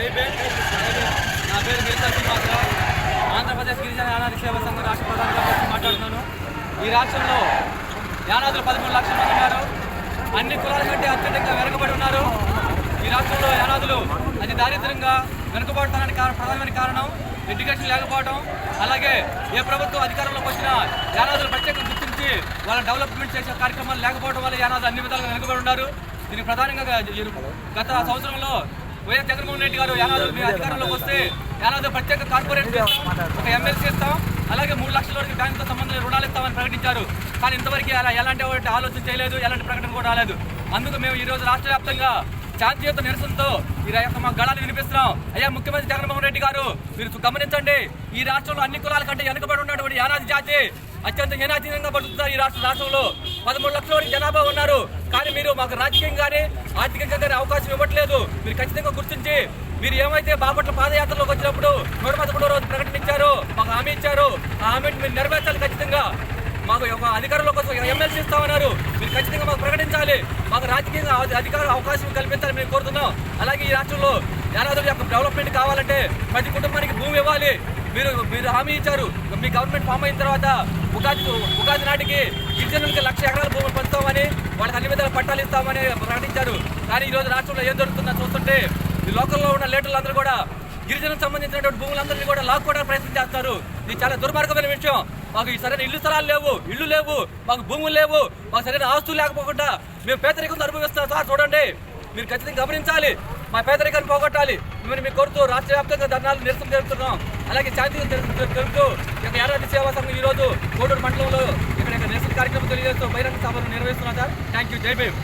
జై భీమ్. నా పేరు మిగతా శ్రీనివాసరావు. ఆంధ్రప్రదేశ్ గిరిజన యానాది సేవా సంఘం రాష్ట్ర ప్రధాన కార్యదర్శి మాట్లాడుతున్నాను. ఈ రాష్ట్రంలో యానాదులు 13 లక్షల మంది ఉన్నారు. అన్ని కులాల కంటే అత్యధికంగా వెనుకబడి ఉన్నారు. ఈ రాష్ట్రంలో యానాదులు అతి దారిద్ర్యంగా వెనుకబడటానికి ప్రధానమైన కారణం ఎడ్యుకేషన్ లేకపోవడం. అలాగే ఏ ప్రభుత్వం అధికారంలోకి వచ్చినా యానాదులు ప్రత్యేకంగా గుర్తించి వాళ్ళ డెవలప్మెంట్ చేసే కార్యక్రమాలు లేకపోవడం వల్ల యానాదులు అన్ని విధాలుగా వెనుకబడి ఉన్నారు. దీనికి ప్రధానంగా గత సంవత్సరంలో వైఎస్ జగన్మోహన్ రెడ్డి గారు యానాదులు మీ అధికారంలోకి వస్తే యానాదులు ప్రత్యేక కార్పొరేట్ ఒక ఎమ్మెల్సీ ఇస్తాం, అలాగే 3 లక్షల వరకు బ్యాంకుతో సంబంధం రుణాలు ఇస్తామని ప్రకటించారు. కానీ ఇంతవరకు అలా ఎలాంటి ఆలోచన చేయలేదు, ఎలాంటి ప్రకటన కూడా రాలేదు. అందుకు మేము ఈరోజు రాష్ట్ర వ్యాప్తంగా శాంతియుత నిరసనతో ఈ యొక్క మా గళాలు వినిపిస్తున్నాం. అయ్యా ముఖ్యమంత్రి జగన్మోహన్ రెడ్డి గారు, మీరు గమనించండి, ఈ రాష్ట్రంలో అన్ని కులాల కంటే వెనుకబడి ఉన్నటువంటి యానాది జాతి అత్యంత హీనాతీనంగా బతుకుతారు. ఈ రాష్ట్రంలో 13 లక్షల వరకు జనాభా ఉన్నారు. కానీ మీరు మాకు రాజకీయంగా కానీ ఆర్థికంగా కానీ అవకాశం ఇవ్వట్లేదు. మీరు ఖచ్చితంగా గుర్తించి మీరు ఏమైతే బాపట్ల పాదయాత్రలోకి వచ్చినప్పుడు 113వ రోజు ప్రకటన ఇచ్చారో, మాకు హామీ ఇచ్చారు, ఆ హామీని మీరు నెరవేర్చాలి. ఖచ్చితంగా మాకు ఒక అధికారంలో కోసం ఎమ్మెల్సీ ఇస్తామన్నారు, మీరు ఖచ్చితంగా మాకు ప్రకటించాలి. మాకు రాజకీయంగా అధికార అవకాశం కల్పించాలని మేము కోరుతున్నాం. అలాగే ఈ రాష్ట్రంలో యానాదుల యొక్క డెవలప్మెంట్ కావాలంటే ప్రతి కుటుంబానికి భూమి ఇవ్వాలి. మీరు హామీ ఇచ్చారు. మీ గవర్నమెంట్ ఫామ్ అయిన తర్వాత ఉగాది నాటికి గిరిజనులకి 1,00,000 ఎకరాల భూములు పంచుతామని, వాళ్ళకి అన్ని విధాల పట్టాలు ఇస్తామని ప్రకటించారు. కానీ ఈరోజు రాష్ట్రంలో ఏం జరుగుతుందో చూస్తుంటే ఈ లోకల్లో ఉన్న లీడర్లందరూ కూడా గిరిజనులకు సంబంధించినటువంటి భూములందరినీ కూడా లాక్కోవడానికి ప్రయత్నం చేస్తారు. ఇది చాలా దుర్మార్గమైన విషయం. మాకు ఈ సరైన ఇల్లు స్థలాలు లేవు, ఇల్లు లేవు, మాకు భూములు లేవు, మాకు సరైన ఆస్తులు లేకపోకుండా మేము పేదరికంతో అనుభవిస్తాం. సార్ చూడండి, మీరు ఖచ్చితంగా గమనించాలి. మా పేదరికాన్ని పోగొట్టాలి. మిమ్మల్ని మీకు కోరుతూ రాష్ట్ర వ్యాప్తంగా ధర్నాలు నిరసన జరుపుతున్నాం. అలాగే శాంతిగా తెలుపుతూ ఇక యానాది సేవా సంఘం ఈరోజు కోడూరు మండలంలో ఇక్కడ నిరసన కార్యక్రమం తెలియజేస్తూ బహిరంగ సభను నిర్వహిస్తున్నాం. Sir thank you. జై భీమ్.